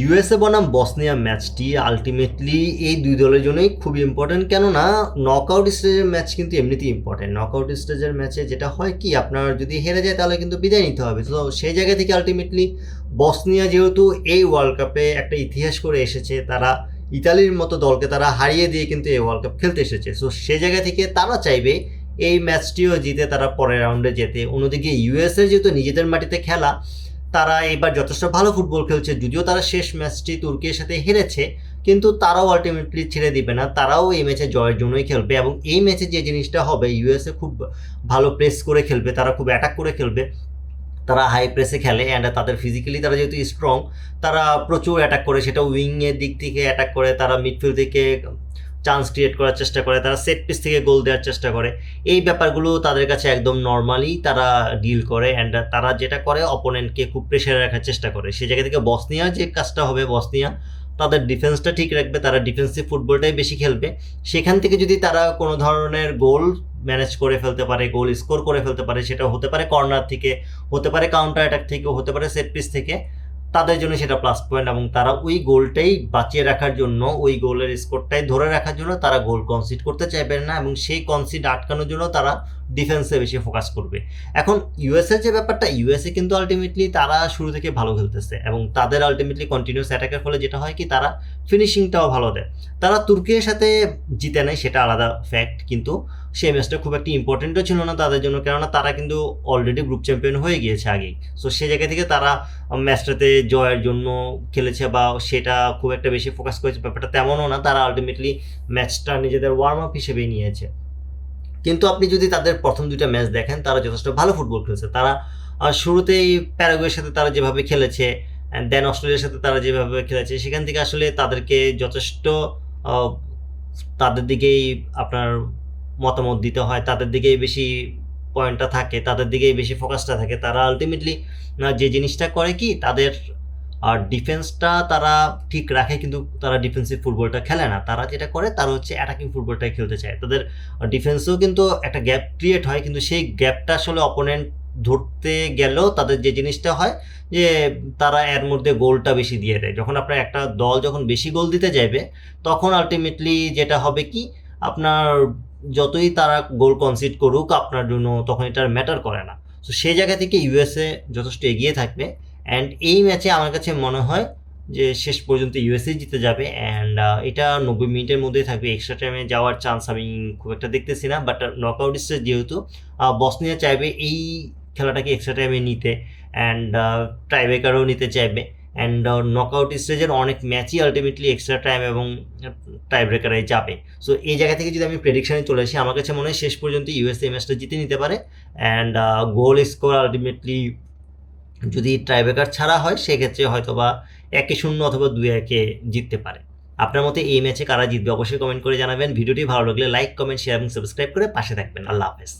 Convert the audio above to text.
USA বনাম Bosnia ম্যাচটি ultimately এই দুই দলের জন্যই খুবই ইম্পর্টেন্ট, কেননা নকআউট স্টেজের ম্যাচ কিন্তু এমনিতেই ইম্পর্টেন্ট। নকআউট স্টেজের ম্যাচে যেটা হয় কি, আপনার যদি হেরে যায় তাহলে কিন্তু বিদায় নিতে হবে। তো সেই জায়গা থেকে আলটিমেটলি বসনিয়া যেহেতু এই ওয়ার্ল্ড কাপে একটা ইতিহাস করে এসেছে, তারা ইতালির মতো দলকে তারা হারিয়ে দিয়ে কিন্তু এই ওয়ার্ল্ড কাপ খেলতে এসেছে। সো সেই জায়গা থেকে তারা চাইবে এই ম্যাচটিও জিতে তারা পরের রাউন্ডে যেতে। অন্যদিকে ইউএসএ যেহেতু নিজেদের মাটিতে খেলা, তারা এবার যথেষ্ট ভালো ফুটবল খেলছে। যদিও তারা শেষ ম্যাচটি তুর্কির সাথে হেরেছে, কিন্তু তারাও আলটিমেটলি ছেড়ে দিবে না, তারাও এই ম্যাচে জয়ের জন্যই খেলবে। এবং এই ম্যাচে যে জিনিসটা হবে, ইউএসএ খুব ভালো প্রেস করে খেলবে, তারা খুব অ্যাটাক করে খেলবে, তারা হাই প্রেসে খেলে অ্যান্ড তাদের ফিজিক্যালি তারা যেহেতু স্ট্রং, তারা প্রচুর অ্যাটাক করে, সেটা উইংয়ের দিক থেকে অ্যাটাক করে, তারা মিডফিল্ড থেকে চান্স ক্রিয়েট করার চেষ্টা করে, তারা সেট পিস থেকে গোল দেওয়ার চেষ্টা করে। এই ব্যাপারগুলো তাদের কাছে একদম নর্মালি তারা ডিল করে অ্যান্ড তারা যেটা করে অপোনেন্টকে খুব প্রেশারে রাখার চেষ্টা করে। সেই জায়গা থেকে বসনিয়া যে কাজটা হবে, বসনিয়া তাদের ডিফেন্সটা ঠিক রাখবে, তারা ডিফেন্সিভ ফুটবলটাই বেশি খেলবে। সেখান থেকে যদি তারা কোনো ধরনের গোল ম্যানেজ করে ফেলতে পারে, গোল স্কোর করে ফেলতে পারে, সেটা হতে পারে কর্নার থেকে, হতে পারে কাউন্টার অ্যাটাক থেকে, হতে পারে সেট পিস থেকে, তাদের জন্য সেটা প্লাস পয়েন্ট। এবং তারা ওই গোলটাই বাঁচিয়ে রাখার জন্য, ওই গোলের স্কোরটাই ধরে রাখার জন্য তারা গোল কনসিড করতে চাইবেন না, এবং সেই কনসিড আটকানোর জন্য তারা ডিফেন্সে বেশি ফোকাস করবে। এখন ইউএসএ যে ব্যাপারটা, ইউএসএ কিন্তু আলটিমেটলি তারা শুরু থেকে ভালো খেলতেছে এবং তাদের আলটিমেটলি কন্টিনিউস অ্যাটাকের ফলে যেটা হয় কি, তারা ফিনিশিংটাও ভালো দেয়। তারা তুর্কির সাথে জিতে নেয়, সেটা আলাদা ফ্যাক্ট, কিন্তু সেই ম্যাচটা খুব একটা ইম্পর্টেন্টও ছিল না তাদের জন্য, কেননা তারা কিন্তু অলরেডি গ্রুপ চ্যাম্পিয়ন হয়ে গিয়েছে আগেই। সো সেই জায়গা থেকে তারা ম্যাচটাতে জয়ের জন্য খেলেছে বা সেটা খুব একটা বেশি ফোকাস করেছে, ব্যাপারটা তেমনও না। তারা আলটিমেটলি ম্যাচটা নিজেদের ওয়ার্ম আপ হিসেবেই নিয়েছে। কিন্তু আপনি যদি তাদের প্রথম দুইটা ম্যাচ দেখেন, তারা যথেষ্ট ভালো ফুটবল খেলছে। তারা শুরুতেই প্যারাগুয়ের সাথে তারা যেভাবে খেলেছে, দেন অস্ট্রেলিয়ার সাথে তারা যেভাবে খেলেছে, সেখান থেকে আসলে তাদেরকে যথেষ্ট আহ, তাদের দিকেই আপনার মতামত দিতে হয়, তাদের দিকেই বেশি পয়েন্টটা থাকে, তাদের দিকেই বেশি ফোকাসটা থাকে। তারা আলটিমেটলি যে জিনিসটা করে কি, তাদের আর ডিফেন্সটা তারা ঠিক রাখে, কিন্তু তারা ডিফেন্সিভ ফুটবলটা খেলে না। তারা যেটা করে, তারা হচ্ছে অ্যাটাকিং ফুটবলটাই খেলতে চায়। তাদের ডিফেন্সেও কিন্তু একটা গ্যাপ ক্রিয়েট হয়, কিন্তু সেই গ্যাপটা আসলে অপোনেন্ট ধরতে গেলেও তাদের যে জিনিসটা হয় যে তারা এর মধ্যে গোলটা বেশি দিয়ে দেয়। যখন আপনার একটা দল যখন বেশি গোল দিতে যাবে, তখন আলটিমেটলি যেটা হবে কি, আপনার যতই তারা গোল কনসিড করুক আপনার জন্য, তখন এটার ম্যাটার করে না। তো সেই জায়গা থেকে ইউএসএ যথেষ্ট এগিয়ে থাকবে। অ্যান্ড এই ম্যাচে আমার কাছে মনে হয় যে শেষ পর্যন্ত ইউএসএ জিতে যাবে। অ্যান্ড এটা 90 মিনিটের মধ্যেই থাকবে, এক্সট্রা টাইমে যাওয়ার চান্স আমি খুব একটা দেখতেছি না। বাট নকআউট স্টেজ যেহেতু, বসনিয়া চাইবে এই খেলাটাকে এক্সট্রা টাইমে নিতে, অ্যান্ড টাইব্রেকারও নিতে চাইবে। অ্যান্ড নকআউট স্টেজের অনেক ম্যাচই আলটিমেটলি এক্সট্রা টাইম এবং টাইব্রেকারে যাবে। সো এই জায়গা থেকে যদি আমি প্রেডিকশানে চলে আসি, আমার কাছে মনে হয় শেষ পর্যন্ত ইউএসএ ম্যাচটা জিতে নিতে পারে। অ্যান্ড গোল স্কোর আলটিমেটলি যদি ট্রাইব্রেকার ছাড়া হয়, সেক্ষেত্রে হয়তো বা 1-0 অথবা 2-1 জিততে পারে। আপনার মতে এই ম্যাচে কারা জিতবে অবশ্যই কমেন্ট করে জানাবেন। ভিডিওটি ভালো লাগলে লাইক, কমেন্ট, শেয়ার এবং সাবস্ক্রাইব করে পাশে থাকবেন। আল্লাহ হাফেজ।